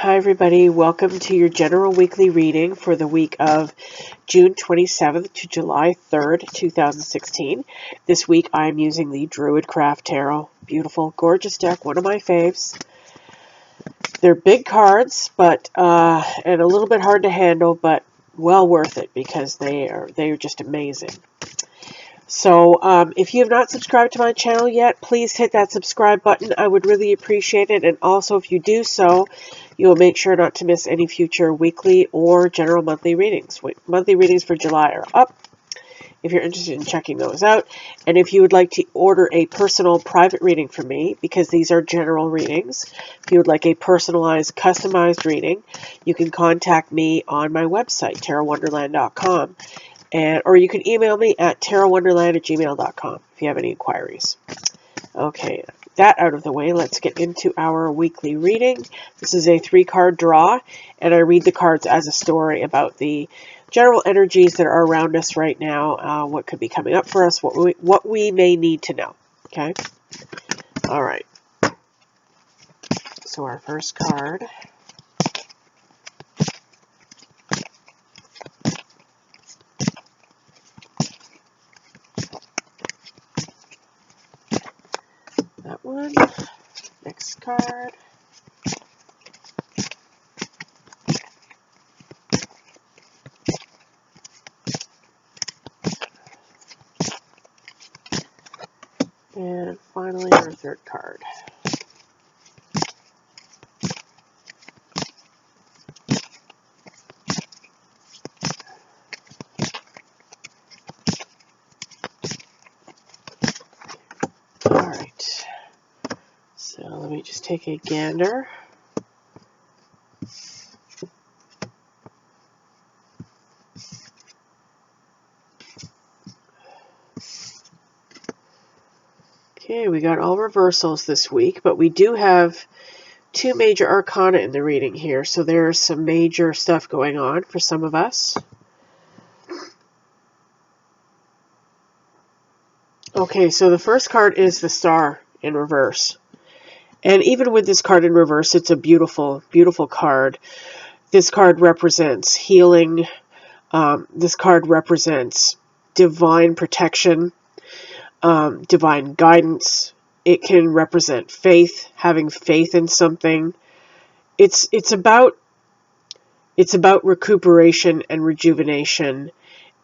Hi everybody, welcome to your general weekly reading for the week of June 27th to July 3rd, 2016. This week I'm using the Druid Craft Tarot. Beautiful, gorgeous deck, one of my faves. They're big cards, but and a little bit hard to handle, but well worth it because they are just amazing. So if you have not subscribed to my channel yet, please hit that subscribe button. I would really appreciate it. And also, if you do so, you will make sure not to miss any future weekly or general monthly readings. Monthly readings for July are up if you're interested in checking those out. And if you would like to order a personal private reading from me, because these are general readings, if you would like a personalized, customized reading, you can contact me on my website, tarotwonderland.com. Or you can email me at tarotwonderland@gmail.com if you have any inquiries. Okay, that out of the way, let's get into our weekly reading. This is a 3-card draw, and I read the cards as a story about the general energies that are around us right now, what could be coming up for us, what we may need to know. Okay? All right. So our first card. That one. Next card. And finally our third card. Alright. So let me just take a gander. Okay, we got all reversals this week, but we do have 2 major arcana in the reading here, so there's some major stuff going on for some of us. Okay, so the first card is the Star in reverse. And even with this card in reverse, it's a beautiful, beautiful card. This card represents healing. This card represents divine protection. Divine guidance. It can represent faith, having faith in something. It's about recuperation and rejuvenation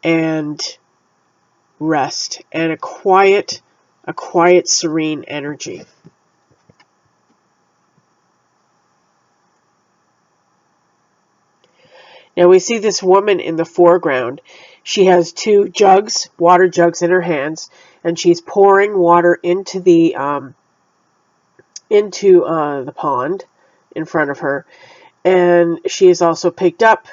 and rest and a quiet, serene energy. Now we see this woman in the foreground. She has 2 jugs, water jugs in her hands, and she's pouring water into the pond in front of her. And she has also picked up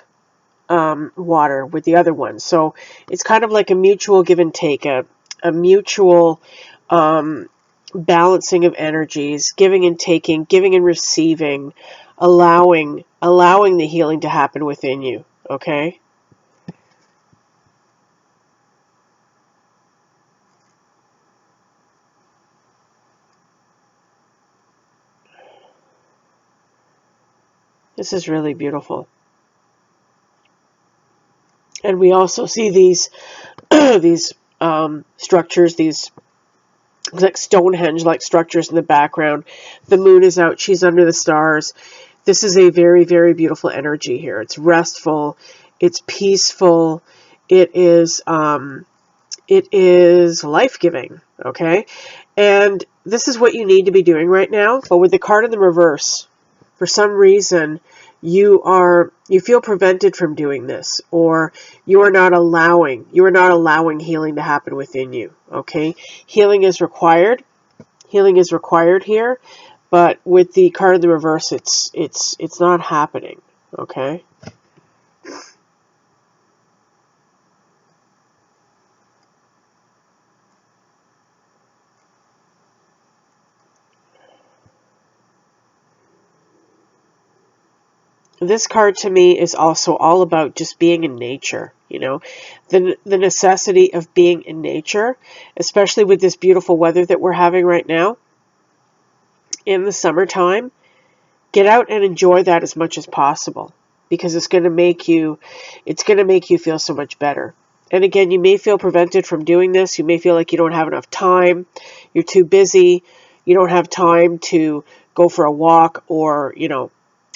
water with the other one. So it's kind of like a mutual give and take, a mutual balancing of energies, giving and taking, giving and receiving, allowing the healing to happen within you. Okay? This is really beautiful. And we also see these structures, these like Stonehenge-like structures in the background. The moon is out. She's under the stars. This is a very, very beautiful energy here. It's restful. It's peaceful. It is life-giving. Okay? And this is what you need to be doing right now. But with the card in the reverse, for some reason, you feel prevented from doing this, or you are not allowing healing to happen within you. Okay, healing is required. Healing is required here, but with the card in the reverse, it's not happening. Okay. This card to me is also all about just being in nature, you know, the necessity of being in nature, especially with this beautiful weather that we're having right now in the summertime. get out and enjoy that as much as possible, because it's going to make you feel so much better. And again, you may feel prevented from doing this. You may feel like you don't have enough time. You're too busy. You don't have time to go for a walk, or,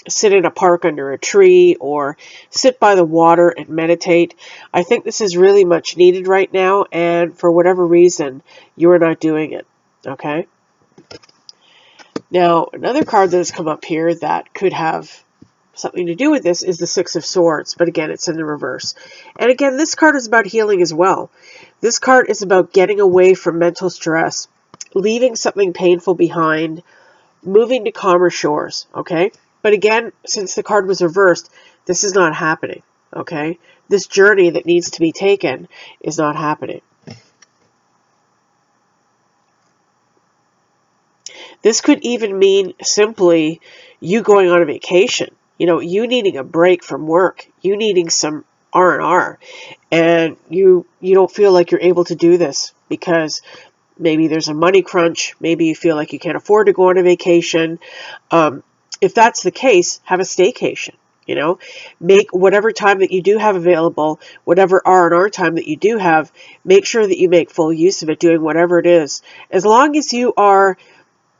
sit in a park under a tree, or sit by the water and meditate. I think this is really much needed right now, and for whatever reason, you are not doing it. Okay? Now, another card that has come up here that could have something to do with this is the Six of Swords, but again, it's in the reverse. And again, this card is about healing as well. This card is about getting away from mental stress, leaving something painful behind, moving to calmer shores, okay? But again, since the card was reversed, this is not happening, okay? This journey that needs to be taken is not happening. This could even mean simply you going on a vacation, you needing a break from work, you needing some R&R, and you don't feel like you're able to do this because maybe there's a money crunch, maybe you feel like you can't afford to go on a vacation. If that's the case, have a staycation. Make whatever time that you do have available, whatever R&R time that you do have, make sure that you make full use of it, doing whatever it is. As long as you are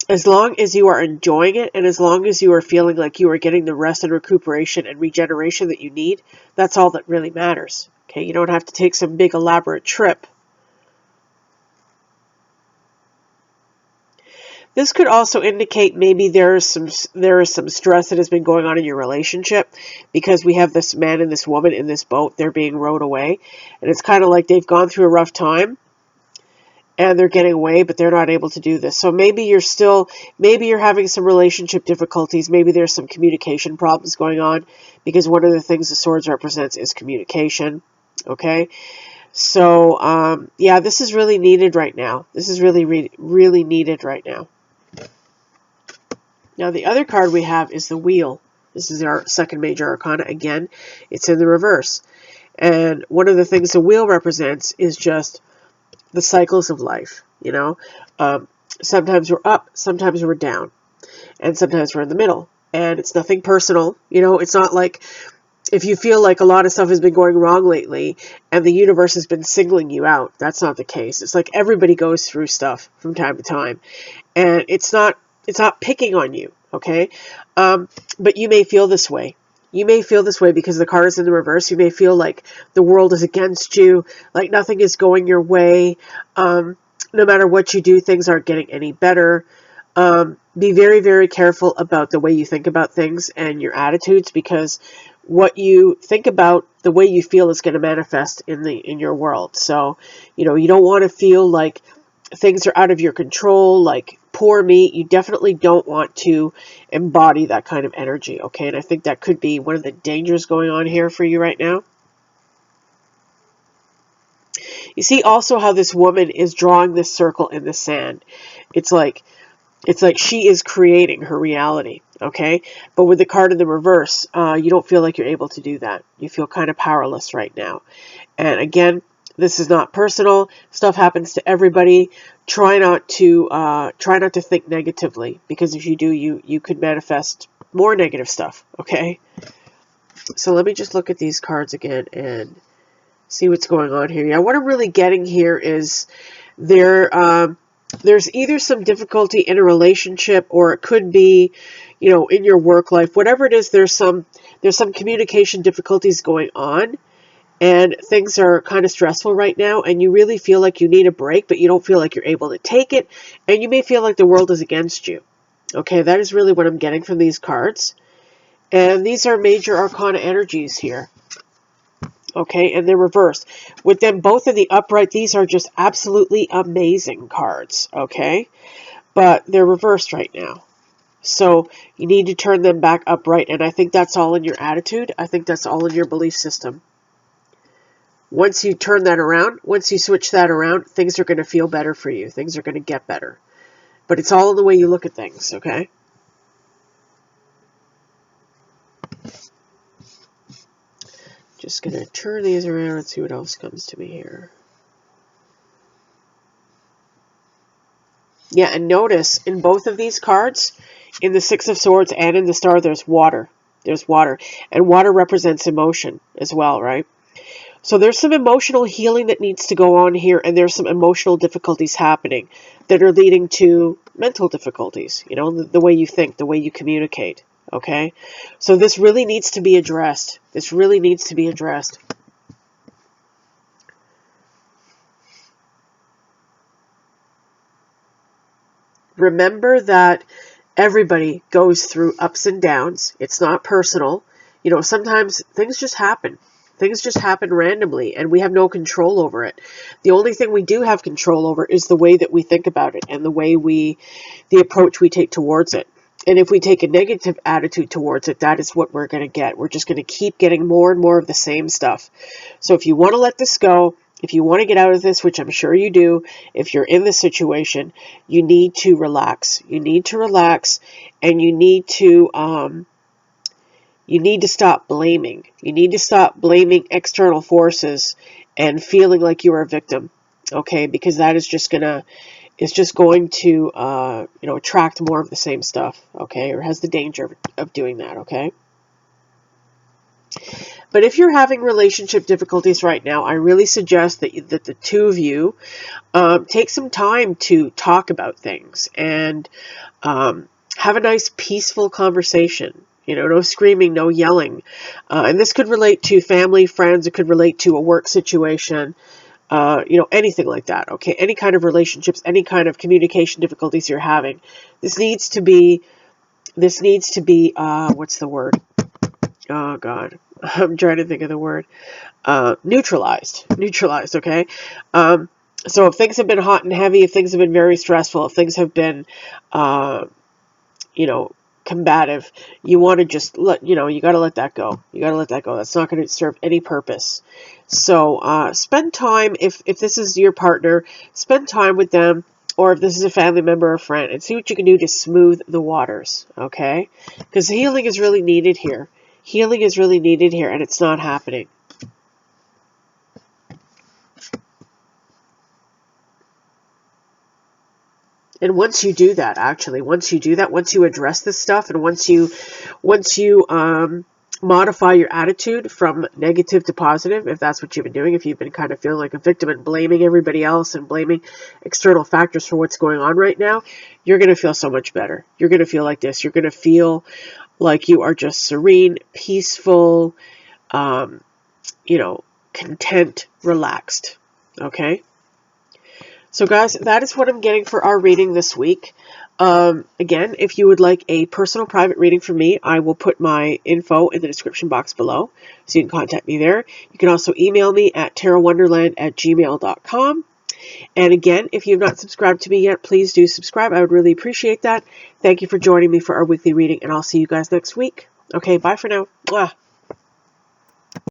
enjoying it, and as long as you are feeling like you are getting the rest and recuperation and regeneration that you need, that's all that really matters. Okay, you don't have to take some big elaborate trip. This could also indicate maybe there is some stress that has been going on in your relationship, because we have this man and this woman in this boat. They're being rowed away, and it's kind of like they've gone through a rough time and they're getting away, but they're not able to do this. So maybe you're having some relationship difficulties. Maybe there's some communication problems going on, because one of the things the swords represents is communication. Okay. So, yeah, this is really needed right now. This is really, really needed right now. Now, the other card we have is the Wheel. This is our second major arcana. Again, it's in the reverse. And one of the things the Wheel represents is just the cycles of life. Sometimes we're up, sometimes we're down, and sometimes we're in the middle. And it's nothing personal. It's not like if you feel like a lot of stuff has been going wrong lately and the universe has been singling you out. That's not the case. It's like everybody goes through stuff from time to time, and it's not picking on you, okay? But you may feel this way. You may feel this way because the card is in the reverse. You may feel like the world is against you, like nothing is going your way. No matter what you do, things aren't getting any better. Be very, very careful about the way you think about things and your attitudes, because what you think about, the way you feel, is going to manifest in your world. So, you don't want to feel like things are out of your control, like poor me. You definitely don't want to embody that kind of energy, okay? And I think that could be one of the dangers going on here for you right now. You see also how this woman is drawing this circle in the sand. It's like she is creating her reality, okay? But with the card in the reverse, you don't feel like you're able to do that. You feel kind of powerless right now. And again, this is not personal. Stuff happens to everybody. Try not to think negatively, because if you do, you could manifest more negative stuff, okay? So let me just look at these cards again and see what's going on here. Yeah, what I'm really getting here is there's either some difficulty in a relationship, or it could be, in your work life. Whatever it is, there's some communication difficulties going on, and things are kind of stressful right now, and you really feel like you need a break, but you don't feel like you're able to take it, and you may feel like the world is against you. Okay, that is really what I'm getting from these cards. And these are major arcana energies here. Okay, and they're reversed. With them both in the upright, these are just absolutely amazing cards, okay? But they're reversed right now. So you need to turn them back upright, and I think that's all in your attitude. I think that's all in your belief system. Once you turn that around, once you switch that around, things are going to feel better for you. Things are going to get better. But it's all in the way you look at things, okay? Just going to turn these around and see what else comes to me here. Yeah, and notice in both of these cards, in the Six of Swords and in the Star, there's water. There's water. And water represents emotion as well, right? So there's some emotional healing that needs to go on here, and there's some emotional difficulties happening that are leading to mental difficulties, you know, the way you think, the way you communicate, okay? So this really needs to be addressed. This really needs to be addressed. Remember that everybody goes through ups and downs. It's not personal. You know, sometimes things just happen. Things just happen randomly, and we have no control over it. The only thing we do have control over is the way that we think about it and the approach we take towards it. And if we take a negative attitude towards it, that is what we're going to get. We're just going to keep getting more and more of the same stuff. So if you want to let this go, if you want to get out of this, which I'm sure you do, if you're in this situation, you need to relax. You need to relax, and you need to stop blaming. You need to stop blaming external forces and feeling like you are a victim, okay? Because that is just going to attract more of the same stuff, okay? Or has the danger of doing that, okay? But if you're having relationship difficulties right now, I really suggest that the two of you take some time to talk about things and have a nice peaceful conversation. You know, no screaming, no yelling. And this could relate to family, friends. It could relate to a work situation. Anything like that. Okay, any kind of relationships, any kind of communication difficulties you're having. This needs to be. What's the word? Oh God, I'm trying to think of the word. Neutralized, okay? So if things have been hot and heavy, if things have been very stressful, if things have been, combative, you want to just you got to let that go. You got to let that go. That's not going to serve any purpose. So spend time, if this is your partner, spend time with them, or if this is a family member or friend, and see what you can do to smooth the waters, okay? Because healing is really needed here. Healing is really needed here, and it's not happening. And once you do that, once you address this stuff, and once you modify your attitude from negative to positive, if that's what you've been doing, if you've been kind of feeling like a victim and blaming everybody else and blaming external factors for what's going on right now, you're going to feel so much better. You're going to feel like this. You're going to feel like you are just serene, peaceful, content, relaxed. Okay? So guys, that is what I'm getting for our reading this week. Again, if you would like a personal private reading from me, I will put my info in the description box below, so you can contact me there. You can also email me at tarotwonderland@gmail.com. And again, if you have not subscribed to me yet, please do subscribe. I would really appreciate that. Thank you for joining me for our weekly reading, and I'll see you guys next week. Okay, bye for now. Mwah.